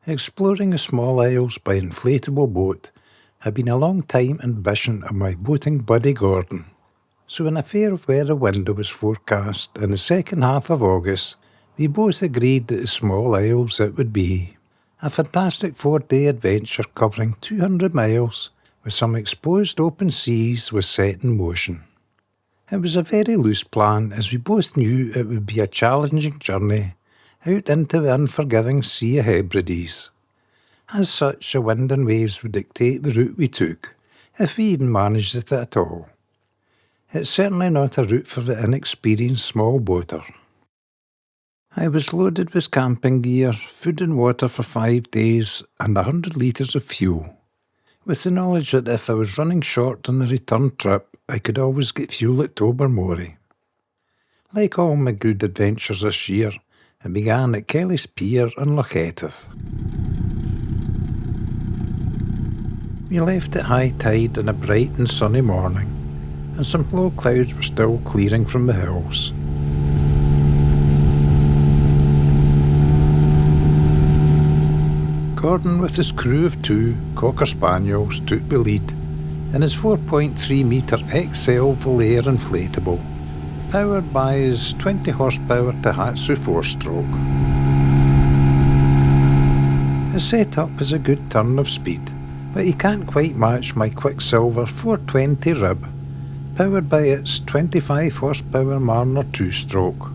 Exploring the small isles by inflatable boat had been a long time ambition of my boating buddy Gordon. So when a fair weather window was forecast in the second half of August, we both agreed that the small isles it would be. A fantastic 4-day adventure covering 200 miles with some exposed open seas was set in motion. It was a very loose plan as we both knew it would be a challenging journey out into the unforgiving Sea of Hebrides. As such, the wind and waves would dictate the route we took, if we even managed it at all. It's certainly not a route for the inexperienced small boater. I was loaded with camping gear, food and water for 5 days, and 100 litres of fuel, with the knowledge that if I was running short on the return trip, I could always get fuel at Tobermory. Like all my good adventures this year, it began at Kelly's Pier in Loch Etive. We left at high tide on a bright and sunny morning, and some low clouds were still clearing from the hills. Gordon, with his crew of 2 Cocker Spaniels, took the lead in his 4.3 metre XL Volair inflatable, powered by his 20 horsepower Daihatsu 4-stroke. His setup is a good turn of speed, but he can't quite match my Quicksilver 420 rib, powered by its 25 horsepower Mariner 2-stroke.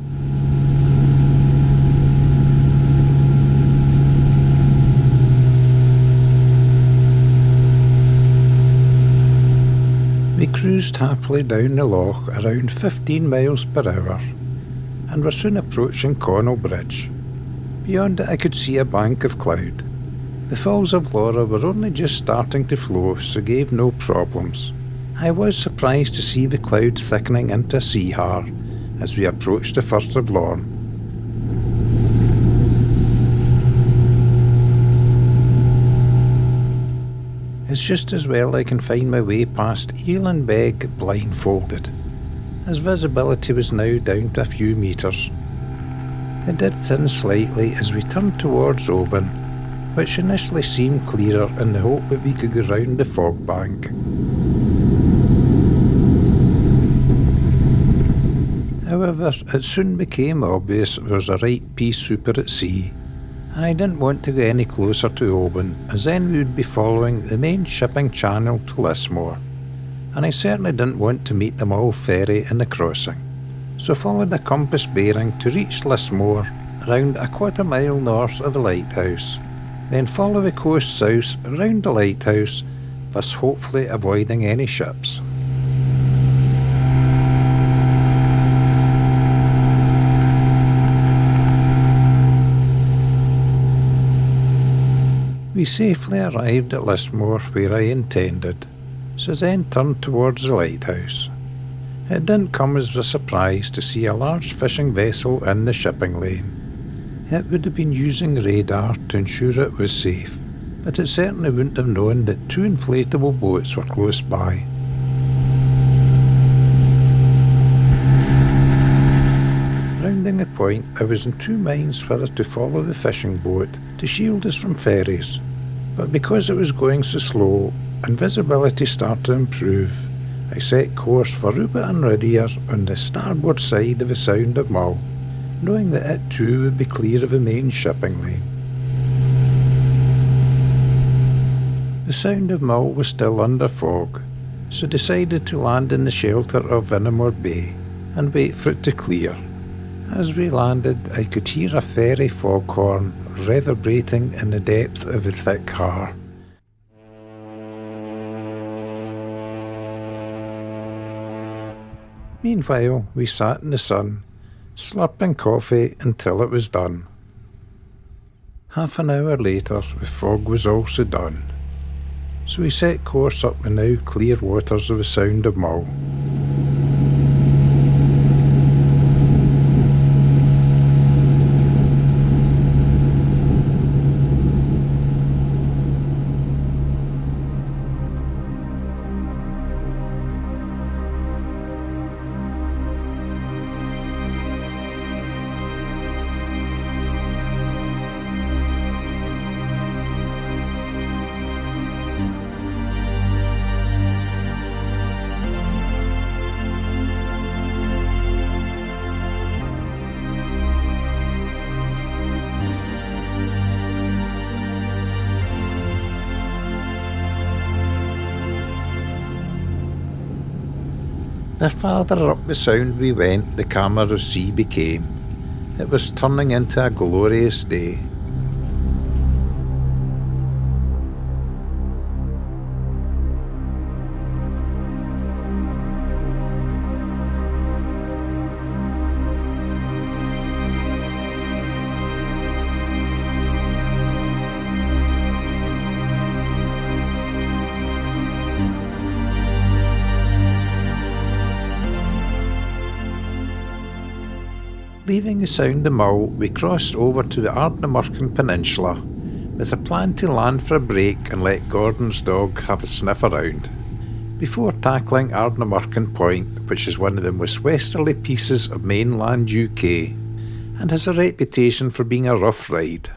We cruised happily down the loch around 15 miles per hour, and were soon approaching Connell Bridge. Beyond it I could see a bank of cloud. The Falls of Laura were only just starting to flow, so gave no problems. I was surprised to see the cloud thickening into a sea har as we approached the Firth of Lorne. It's just as well I can find my way past Eland Beg blindfolded, as visibility was now down to a few metres. It did thin slightly as we turned towards Oban, which initially seemed clearer in the hope that we could go round the fog bank. However, it soon became obvious there was a right pea souper at sea, and I didn't want to go any closer to Oban, as then we would be following the main shipping channel to Lismore, and I certainly didn't want to meet the Mull ferry in the crossing, so followed a compass bearing to reach Lismore around a quarter mile north of the lighthouse, then follow the coast south around the lighthouse, thus hopefully avoiding any ships. We safely arrived at Lismore where I intended, so then turned towards the lighthouse. It didn't come as a surprise to see a large fishing vessel in the shipping lane. It would have been using radar to ensure it was safe, but it certainly wouldn't have known that 2 inflatable boats were close by. Rounding the point, I was in 2 minds whether to follow the fishing boat to shield us from ferries, but because it was going so slow and visibility started to improve, I set course for Ruba and Riddier on the starboard side of the Sound of Mull, knowing that it too would be clear of the main shipping lane. The Sound of Mull was still under fog, so decided to land in the shelter of Vinamore Bay and wait for it to clear. As we landed, I could hear a ferry foghorn reverberating in the depth of the thick har. Meanwhile, we sat in the sun, slurping coffee until it was done. Half an hour later, the fog was also done, so we set course up the now clear waters of the Sound of Mull. The farther up the sound we went, the calmer the sea became. It was turning into a glorious day. Leaving the Sound of Mull, we crossed over to the Ardnamurchan Peninsula with a plan to land for a break and let Gordon's dog have a sniff around, before tackling Ardnamurchan Point, which is one of the most westerly pieces of mainland UK and has a reputation for being a rough ride.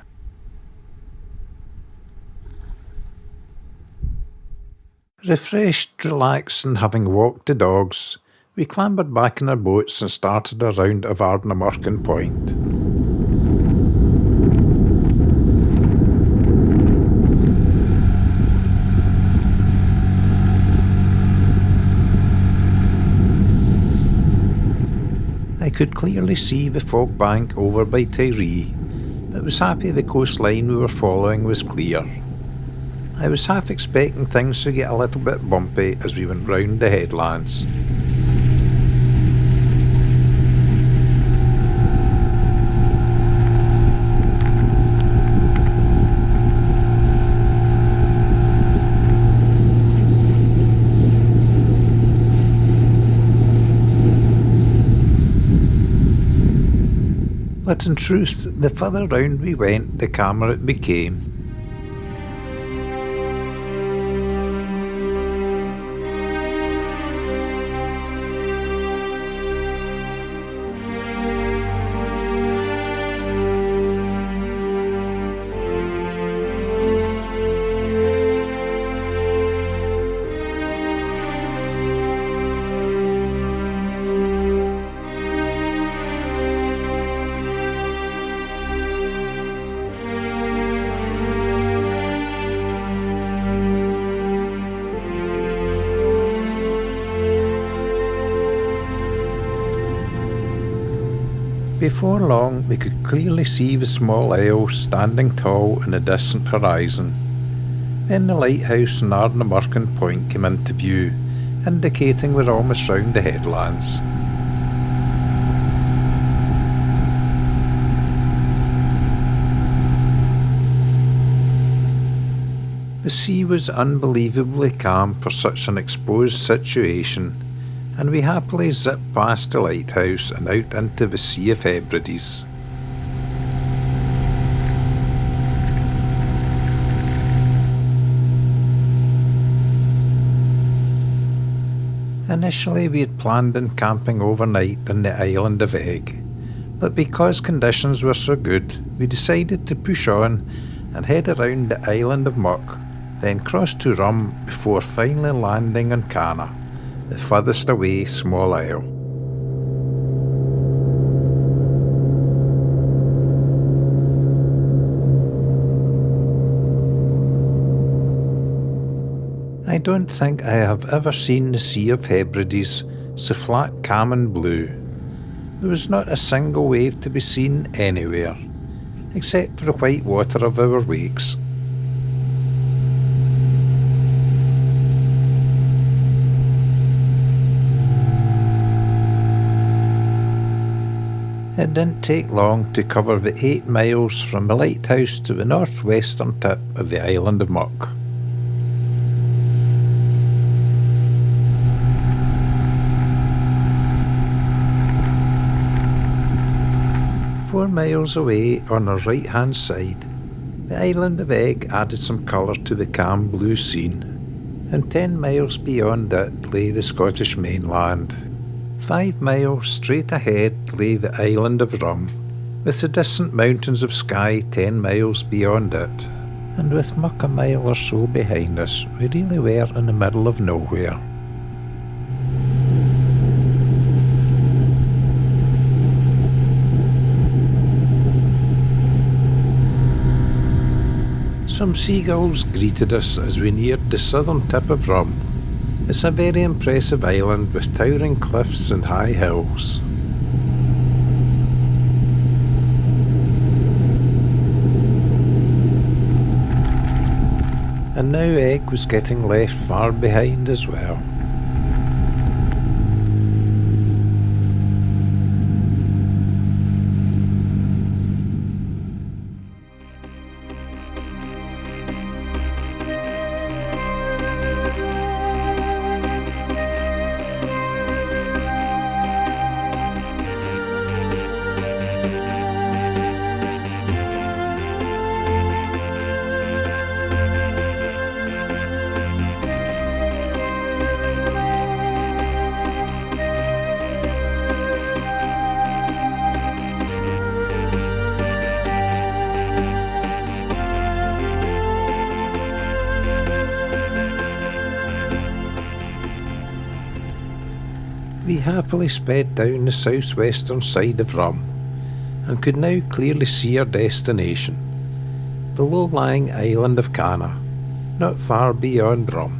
Refreshed, relaxed and having walked the dogs, we clambered back in our boats and started a round of Ardnamurchan Point. I could clearly see the fog bank over by Tiree, but was happy the coastline we were following was clear. I was half expecting things to get a little bit bumpy as we went round the headlands. But in truth, the further round we went, the calmer it became. Before long, we could clearly see the small isle standing tall in the distant horizon. Then the lighthouse and Ardnamurchan Point came into view, indicating we're almost round the headlands. The sea was unbelievably calm for such an exposed situation, and we happily zipped past the lighthouse and out into the Sea of Hebrides. Initially we had planned on camping overnight on the island of Eigg, but because conditions were so good, we decided to push on and head around the island of Muck, then cross to Rum before finally landing on Canna, the furthest away small isle. I don't think I have ever seen the Sea of Hebrides so flat, calm and blue. There was not a single wave to be seen anywhere, except for the white water of our wakes. It didn't take long to cover the 8 miles from the lighthouse to the northwestern tip of the island of Muck. Four miles away on our right hand side, the island of Eigg added some colour to the calm blue scene, and 10 miles beyond it lay the Scottish mainland. 5 miles straight ahead lay the island of Rum, with the distant mountains of Skye 10 miles beyond it, and with Muck a mile or so behind us, we really were in the middle of nowhere. Some seagulls greeted us as we neared the southern tip of Rum. It's a very impressive island with towering cliffs and high hills. And now Eigg was getting left far behind as well. We happily sped down the southwestern side of Rum, and could now clearly see our destination, the low-lying island of Canna, not far beyond Rum.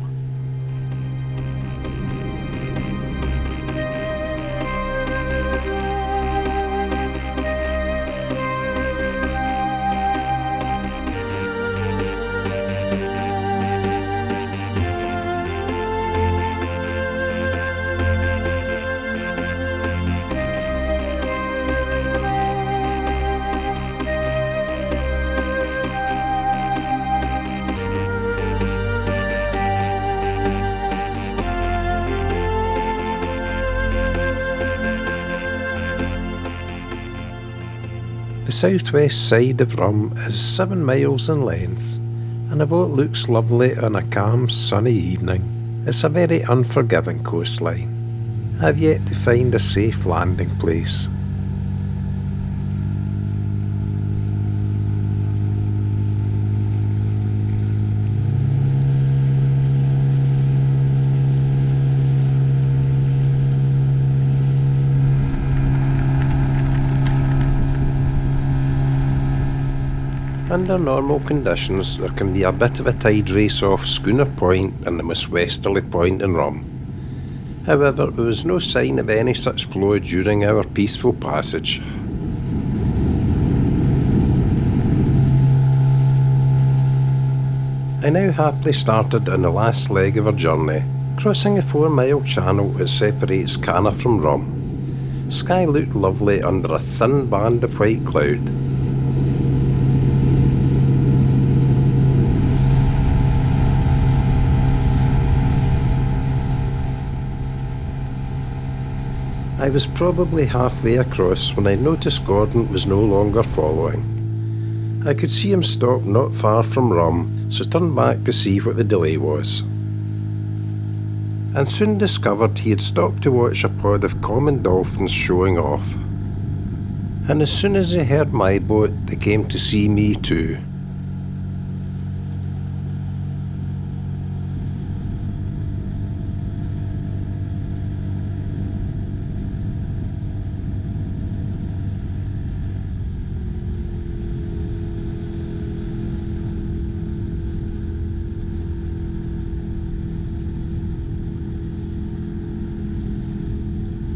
The southwest side of Rum is 7 miles in length, and although it looks lovely on a calm, sunny evening, it's a very unforgiving coastline. I've yet to find a safe landing place. Under normal conditions, there can be a bit of a tide race off Schooner Point and the most westerly point in Rum. However, there was no sign of any such flow during our peaceful passage. I now happily started on the last leg of our journey, crossing a 4-mile channel that separates Canna from Rum. Skye looked lovely under a thin band of white cloud. I was probably halfway across when I noticed Gordon was no longer following. I could see him stop not far from Rum, so turned back to see what the delay was. And soon discovered he had stopped to watch a pod of common dolphins showing off. And as soon as they heard my boat, they came to see me too.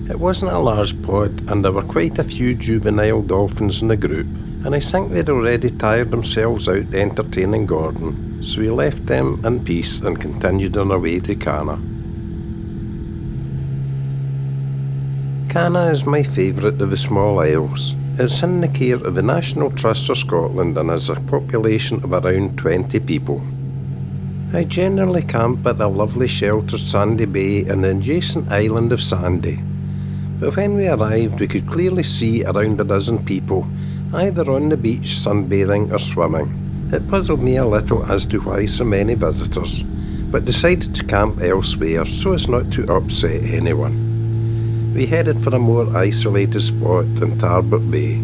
It wasn't a large pod, and there were quite a few juvenile dolphins in the group, and I think they'd already tired themselves out entertaining Gordon, so we left them in peace and continued on our way to Canna. Canna is my favourite of the small isles. It's in the care of the National Trust of Scotland and has a population of around 20 people. I generally camp at the lovely sheltered sandy bay in the adjacent island of Sandy. But when we arrived, we could clearly see around a dozen people, either on the beach sunbathing or swimming. It puzzled me a little as to why so many visitors, but decided to camp elsewhere so as not to upset anyone. We headed for a more isolated spot in Tarbert Bay.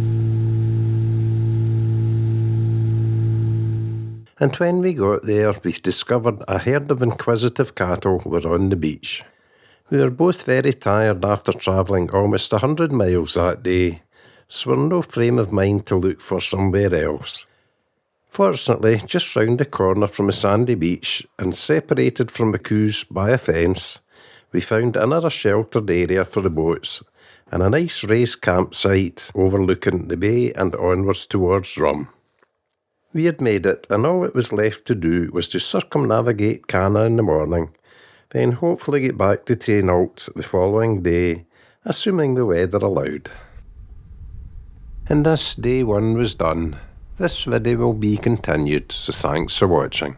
And when we got there, we discovered a herd of inquisitive cattle were on the beach. We were both very tired after travelling almost 100 miles that day, so we're in no frame of mind to look for somewhere else. Fortunately, just round the corner from the sandy beach and separated from the quays by a fence, we found another sheltered area for the boats and a nice raised campsite overlooking the bay and onwards towards Rum. We had made it, and all it was left to do was to circumnavigate Canna in the morning, then hopefully get back to Taynuilt the following day, assuming the weather allowed. And thus day one was done. This video will be continued, so thanks for watching.